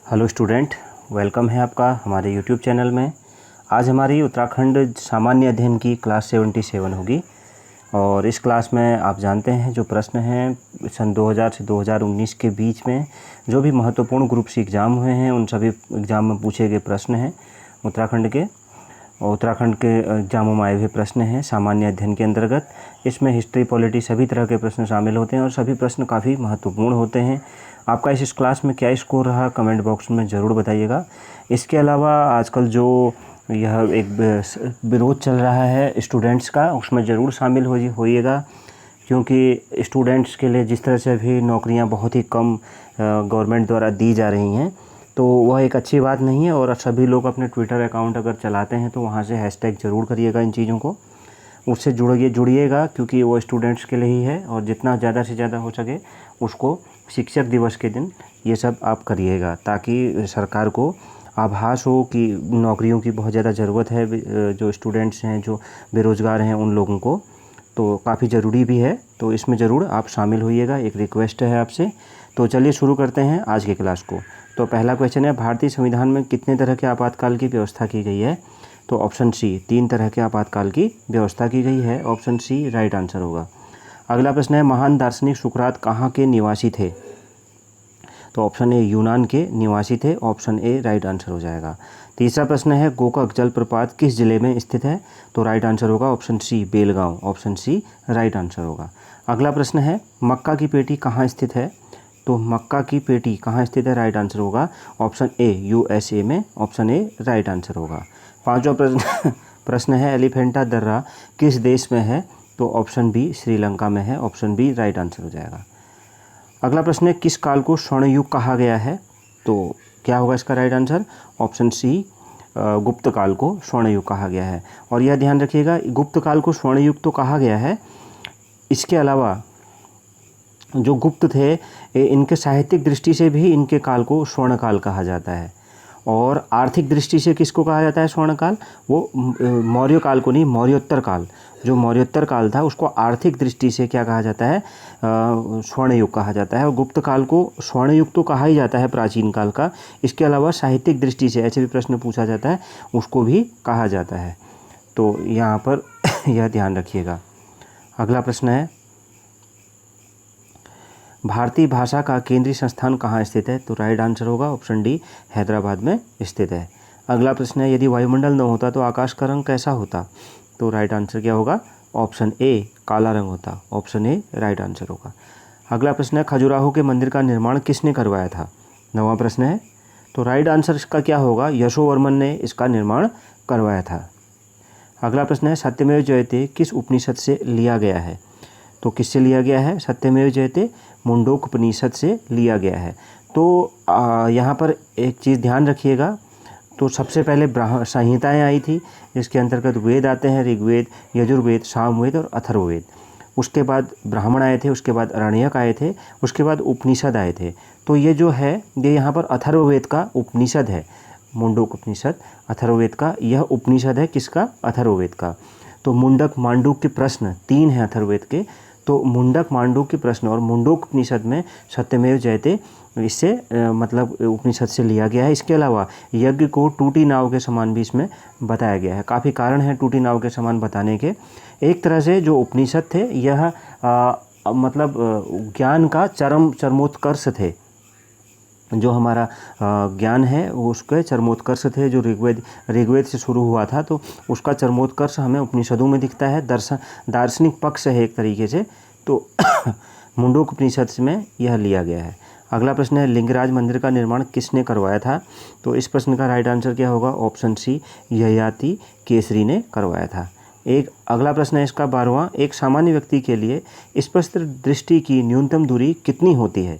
Hello student, welcome है आपका हमारे यूट्यूब चैनल में। आज हमारी उत्तराखंड सामान्य अध्ययन की क्लास 77 होगी और इस क्लास में आप जानते हैं जो प्रश्न हैं सन 2000 से 2019 के बीच में जो भी महत्वपूर्ण ग्रुप सी एग्ज़ाम हुए हैं उन सभी एग्ज़ाम में पूछे गए प्रश्न हैं उत्तराखंड के। और उत्तराखंड के एग्जामों में आए हुए प्रश्न हैं सामान्य अध्ययन के अंतर्गत। इसमें हिस्ट्री, पॉलिटी सभी तरह के प्रश्न शामिल होते हैं और सभी प्रश्न काफ़ी महत्वपूर्ण होते हैं। आपका इस क्लास में क्या स्कोर रहा कमेंट बॉक्स में ज़रूर बताइएगा। इसके अलावा आजकल जो यह एक विरोध चल रहा है स्टूडेंट्स का, उसमें ज़रूर शामिल होइएगा, क्योंकि स्टूडेंट्स के लिए जिस तरह से अभी नौकरियां बहुत ही कम गवर्नमेंट द्वारा दी जा रही हैं, तो वह एक अच्छी बात नहीं है। और सभी लोग अपने ट्विटर अकाउंट अगर चलाते हैं तो वहाँ से हैशटैग ज़रूर करिएगा इन चीज़ों को, उससे जुड़िएगा, क्योंकि वो स्टूडेंट्स के लिए ही है। और जितना ज़्यादा से ज़्यादा हो सके उसको शिक्षक दिवस के दिन ये सब आप करिएगा, ताकि सरकार को आभास हो कि नौकरियों की बहुत ज़्यादा ज़रूरत है। जो स्टूडेंट्स हैं, जो बेरोज़गार हैं, उन लोगों को तो काफ़ी ज़रूरी भी है। तो इसमें ज़रूर आप शामिल होइएगा, एक रिक्वेस्ट है आपसे। तो चलिए शुरू करते हैं आज की क्लास को। तो पहला क्वेश्चन है, भारतीय संविधान में कितने तरह के आपातकाल की व्यवस्था की गई है? तो ऑप्शन सी, 3 तरह के आपातकाल की व्यवस्था की गई है। ऑप्शन सी राइट आंसर होगा। अगला प्रश्न है, महान दार्शनिक सुकरात कहाँ के निवासी थे? तो ऑप्शन ए यूनान के निवासी थे। ऑप्शन ए राइट आंसर हो जाएगा। तीसरा प्रश्न है, गोकक जलप्रपात किस जिले में स्थित है? तो राइट आंसर होगा option C Belgaum. Option C right answer होगा। अगला प्रश्न है, मक्का की पेटी कहाँ स्थित है? तो मक्का की पेटी कहाँ स्थित है? राइट आंसर होगा ऑप्शन ए यूएसए में। ऑप्शन ए राइट आंसर होगा। पांचवा प्रश्न है, एलिफेंटा दर्रा किस देश में है? तो ऑप्शन बी श्रीलंका में है। ऑप्शन बी राइट आंसर हो जाएगा। अगला प्रश्न है, किस काल को स्वर्ण युग कहा गया है? तो क्या होगा इसका राइट आंसर? ऑप्शन सी गुप्त काल को स्वर्ण युग कहा गया है। और यह ध्यान रखिएगा, गुप्त काल को स्वर्ण युग तो कहा गया है, इसके अलावा जो गुप्त थे इनके साहित्यिक दृष्टि से भी इनके काल को स्वर्ण काल कहा जाता है। और आर्थिक दृष्टि से किसको कहा जाता है स्वर्ण काल? वो मौर्य काल को नहीं, मौर्योत्तर काल, जो मौर्योत्तर काल था उसको आर्थिक दृष्टि से क्या कहा जाता है? स्वर्ण युग कहा जाता है। और गुप्त काल को स्वर्ण युग तो कहा ही जाता है प्राचीन काल का, इसके अलावा साहित्यिक दृष्टि से ऐसे भी प्रश्न पूछा जाता है, उसको भी कहा जाता है। तो यहाँ पर यह ध्यान रखिएगा। अगला प्रश्न है, भारतीय भाषा का केंद्रीय संस्थान कहाँ स्थित है? तो राइट आंसर होगा ऑप्शन डी हैदराबाद में स्थित है। अगला प्रश्न है, यदि वायुमंडल न होता तो आकाश का रंग कैसा होता? तो राइट आंसर क्या होगा? ऑप्शन ए काला रंग होता। ऑप्शन ए राइट आंसर होगा। अगला प्रश्न है, खजुराहो के मंदिर का निर्माण किसने करवाया था? 9वां प्रश्न है। तो राइट आंसर इसका क्या होगा? यशोवर्मन ने इसका निर्माण करवाया था। अगला प्रश्न है, सत्यमेव जयते किस उपनिषद से लिया गया है? तो किससे लिया गया है? सत्यमेव जयते मुंडोक उपनिषद से लिया गया है। तो यहाँ पर एक चीज़ ध्यान रखिएगा, तो सबसे पहले संहिताएँ आई थी, इसके अंतर्गत वेद आते हैं, ऋग्वेद, यजुर्वेद, सामवेद और अथर्ववेद। उसके बाद ब्राह्मण आए थे, उसके बाद अरण्यक आए थे, उसके बाद उपनिषद आए थे। तो ये जो है ये यहाँ पर अथर्ववेद का उपनिषद है, मुंडोक उपनिषद अथर्ववेद का यह उपनिषद है। किसका? अथर्ववेद का। तो मुंडक मांडूक के प्रश्न 3 हैं अथर्ववेद के, तो मुंडक मांडूक के प्रश्न और मुंडोक उपनिषद में सत्यमेव जयते इससे मतलब उपनिषद से लिया गया है। इसके अलावा यज्ञ को टूटी नाव के समान भी इसमें बताया गया है। काफ़ी कारण हैं टूटी नाव के समान बताने के। एक तरह से जो उपनिषद थे यह मतलब ज्ञान का चरमोत्कर्ष थे। जो हमारा ज्ञान है वो उसके चरमोत्कर्ष थे। जो ऋग्वेद से शुरू हुआ था, तो उसका चरमोत्कर्ष हमें उपनिषदों में दिखता है। दार्शनिक पक्ष है एक तरीके से, तो मुंडोक उपनिषद में यह लिया गया है। अगला प्रश्न है, लिंगराज मंदिर का निर्माण किसने करवाया था? तो इस प्रश्न का राइट आंसर क्या होगा? ऑप्शन सी ययाति केसरी ने करवाया था। एक अगला प्रश्न है इसका 12वां, एक सामान्य व्यक्ति के लिए स्पष्ट दृष्टि की न्यूनतम दूरी कितनी होती है?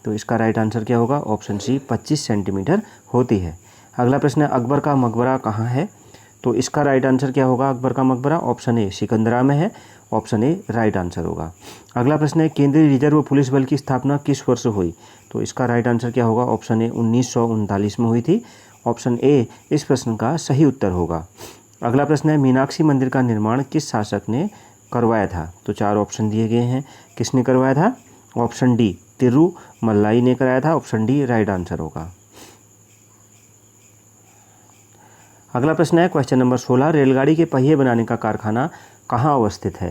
तो इसका राइट आंसर क्या होगा? ऑप्शन सी 25 सेंटीमीटर होती है। अगला प्रश्न है, अकबर का मकबरा कहाँ है? तो इसका राइट आंसर क्या होगा? अकबर का मकबरा ऑप्शन ए सिकंदरा में है। ऑप्शन ए राइट आंसर होगा। अगला प्रश्न है, केंद्रीय रिजर्व पुलिस बल की स्थापना किस वर्ष हुई? तो इसका राइट आंसर क्या होगा? ऑप्शन ए 1939 में हुई थी। ऑप्शन ए इस प्रश्न का सही उत्तर होगा। अगला प्रश्न है, मीनाक्षी मंदिर का निर्माण किस शासक ने करवाया था? तो 4 ऑप्शन दिए गए हैं, किसने करवाया था? ऑप्शन डी तिरुमल्लाई ने कराया था। ऑप्शन डी राइट आंसर होगा। अगला प्रश्न है क्वेश्चन नंबर 16, रेलगाड़ी के पहिए बनाने का कारखाना कहाँ अवस्थित है?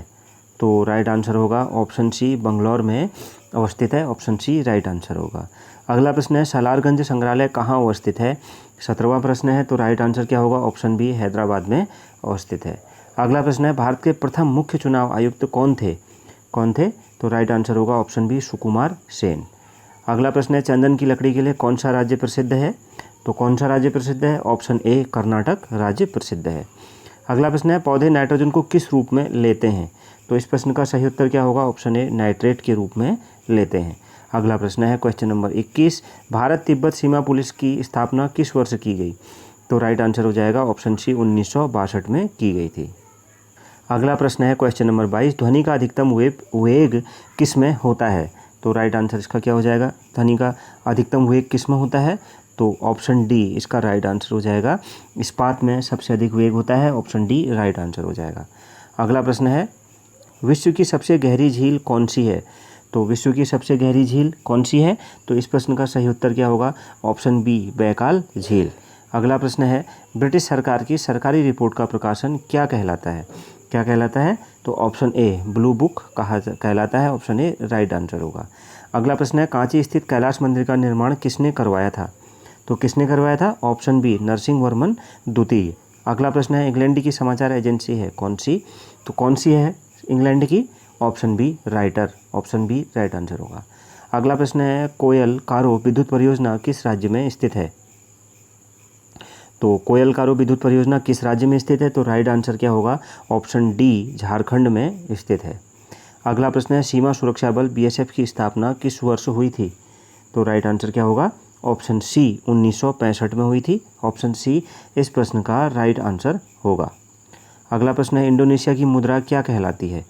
तो राइट आंसर होगा ऑप्शन सी, बंगलौर में अवस्थित है। ऑप्शन सी राइट आंसर होगा। अगला प्रश्न है सालारगंज संग्रहालय कहाँ अवस्थित है? 17वां प्रश्न है, तो राइट आंसर क्या होगा? ऑप्शन बी, हैदराबाद में अवस्थित है। अगला प्रश्न है भारत के प्रथम मुख्य चुनाव आयुक्त कौन थे? तो राइट आंसर होगा ऑप्शन बी, सुकुमार सेन। अगला प्रश्न है चंदन की लकड़ी के लिए कौन सा राज्य प्रसिद्ध है? तो कौन सा राज्य प्रसिद्ध है? ऑप्शन ए, कर्नाटक राज्य प्रसिद्ध है। अगला प्रश्न है पौधे नाइट्रोजन को किस रूप में लेते हैं? तो इस प्रश्न का सही उत्तर क्या होगा? ऑप्शन ए, नाइट्रेट के रूप में लेते हैं। अगला प्रश्न है क्वेश्चन नंबर 21, भारत तिब्बत सीमा पुलिस की स्थापना किस वर्ष की गई? तो राइट आंसर हो जाएगा ऑप्शन सी, 1962 में की गई थी। अगला प्रश्न है क्वेश्चन नंबर 22, ध्वनि का अधिकतम वेग किस में होता है? तो राइट आंसर इसका क्या हो जाएगा? ध्वनि का अधिकतम वेग किस में होता है? तो ऑप्शन डी इसका राइट आंसर हो जाएगा। इस्पात में सबसे अधिक वेग होता है। ऑप्शन डी राइट आंसर हो जाएगा। अगला प्रश्न है विश्व की सबसे गहरी झील कौन सी है? तो विश्व की सबसे गहरी झील कौन सी है? तो इस प्रश्न का सही उत्तर क्या होगा? ऑप्शन बी, बैकाल झील। अगला प्रश्न है ब्रिटिश सरकार की सरकारी रिपोर्ट का प्रकाशन क्या कहलाता है? क्या कहलाता है? तो ऑप्शन ए, ब्लू बुक कहलाता है। ऑप्शन ए राइट आंसर होगा। अगला प्रश्न है कांची स्थित कैलाश मंदिर का निर्माण किसने करवाया था? तो किसने करवाया था? ऑप्शन बी, नरसिंह वर्मन द्वितीय। अगला प्रश्न है इंग्लैंड की समाचार एजेंसी है कौन सी? तो कौन सी है इंग्लैंड की? Option B, Reuters. Option B right answer होगा। अगला प्रश्न है कोयल कारो विद्युत परियोजना किस राज्य में स्थित है? तो कोयल कारो विद्युत परियोजना किस राज्य में स्थित है? तो राइट आंसर क्या होगा? ऑप्शन डी, झारखंड में स्थित है। अगला प्रश्न है सीमा सुरक्षा बल बीएसएफ की स्थापना किस वर्ष हुई थी? तो राइट आंसर क्या होगा? ऑप्शन सी, 1965 में हुई थी। ऑप्शन सी इस प्रश्न का राइट आंसर होगा। अगला प्रश्न है इंडोनेशिया की मुद्रा क्या कहलाती है?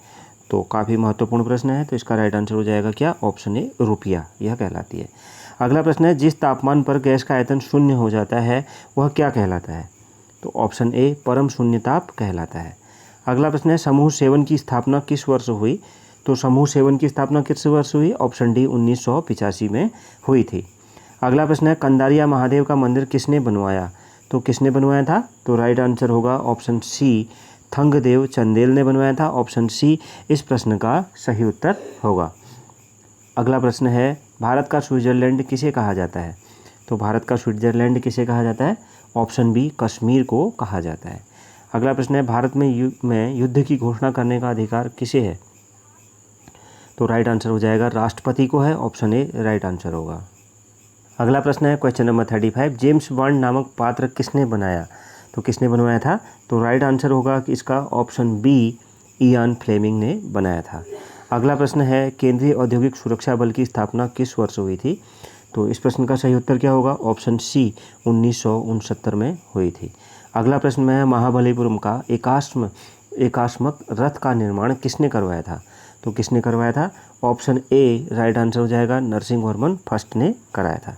तो काफ़ी महत्वपूर्ण प्रश्न है, तो इसका राइट आंसर हो जाएगा क्या? ऑप्शन ए, रुपया यह कहलाती है। अगला प्रश्न है जिस तापमान पर गैस का आयतन शून्य हो जाता है वह क्या कहलाता है? तो ऑप्शन ए, परम शून्य ताप कहलाता है। अगला प्रश्न है समूह 7 की स्थापना किस वर्ष हुई? तो समूह 7 की स्थापना किस वर्ष हुई? ऑप्शन डी, 1985 में हुई थी। अगला प्रश्न है कंदारिया महादेव का मंदिर किसने बनवाया? तो किसने बनवाया था? तो राइट आंसर होगा ऑप्शन सी, थंगदेव चंदेल ने बनवाया था। ऑप्शन सी इस प्रश्न का सही उत्तर होगा। अगला प्रश्न है भारत का स्विट्जरलैंड किसे कहा जाता है? तो भारत का स्विट्जरलैंड किसे कहा जाता है? ऑप्शन बी, कश्मीर को कहा जाता है। अगला प्रश्न है भारत में युद्ध की घोषणा करने का अधिकार किसे है? तो राइट आंसर हो जाएगा राष्ट्रपति को है। ऑप्शन ए राइट आंसर होगा। अगला प्रश्न है क्वेश्चन नंबर 35, जेम्स बॉन्ड नामक पात्र किसने बनाया? तो किसने बनवाया था? तो राइट आंसर होगा कि इसका ऑप्शन बी, इयान फ्लेमिंग ने बनाया था। अगला प्रश्न है केंद्रीय औद्योगिक सुरक्षा बल की स्थापना किस वर्ष हुई थी? तो इस प्रश्न का सही उत्तर क्या होगा? ऑप्शन सी, 1969 में हुई थी। अगला प्रश्न में है महाबलीपुरम का एकात्मक रथ का निर्माण किसने करवाया था? तो किसने करवाया था? ऑप्शन ए राइट आंसर हो जाएगा, नरसिंह वर्मन फर्स्ट ने कराया था।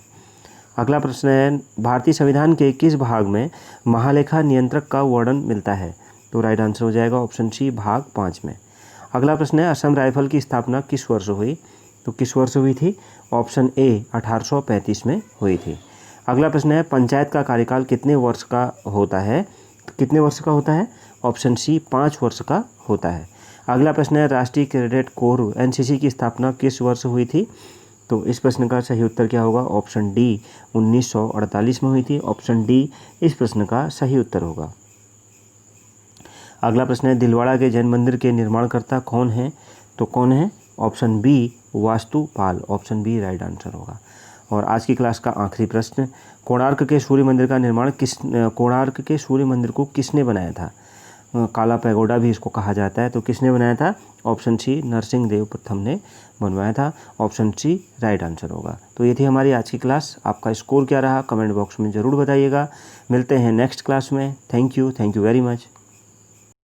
अगला प्रश्न है भारतीय संविधान के किस भाग में महालेखा नियंत्रक का वर्णन मिलता है? तो राइट आंसर हो जाएगा ऑप्शन सी, भाग 5 में। अगला प्रश्न है असम राइफल की स्थापना किस वर्ष हुई? तो किस वर्ष हुई थी? ऑप्शन ए, 1835 में हुई थी। अगला प्रश्न है पंचायत का कार्यकाल कितने वर्ष का होता है? तो कितने वर्ष का होता है? ऑप्शन सी, 5 वर्ष का होता है। अगला प्रश्न है राष्ट्रीय कैडेट कोर एनसीसी की स्थापना किस वर्ष हुई थी? तो इस प्रश्न का सही उत्तर क्या होगा? ऑप्शन डी, 1948 में हुई थी। ऑप्शन डी इस प्रश्न का सही उत्तर होगा। अगला प्रश्न है दिलवाड़ा के जैन मंदिर के निर्माणकर्ता कौन है? तो कौन है? Option B, Vastupal. Option B right answer होगा। और आज की क्लास का आखिरी प्रश्न, कोणार्क के सूर्य मंदिर का निर्माण कोणार्क के सूर्य मंदिर को किसने बनाया था? काला पैगोडा भी इसको कहा जाता है, तो किसने बनाया था? ऑप्शन सी, नरसिंह देव प्रथम ने बनवाया था। ऑप्शन सी राइट आंसर होगा। तो ये थी हमारी आज की क्लास। आपका स्कोर क्या रहा कमेंट बॉक्स में ज़रूर बताइएगा। मिलते हैं नेक्स्ट क्लास में। Thank you very much.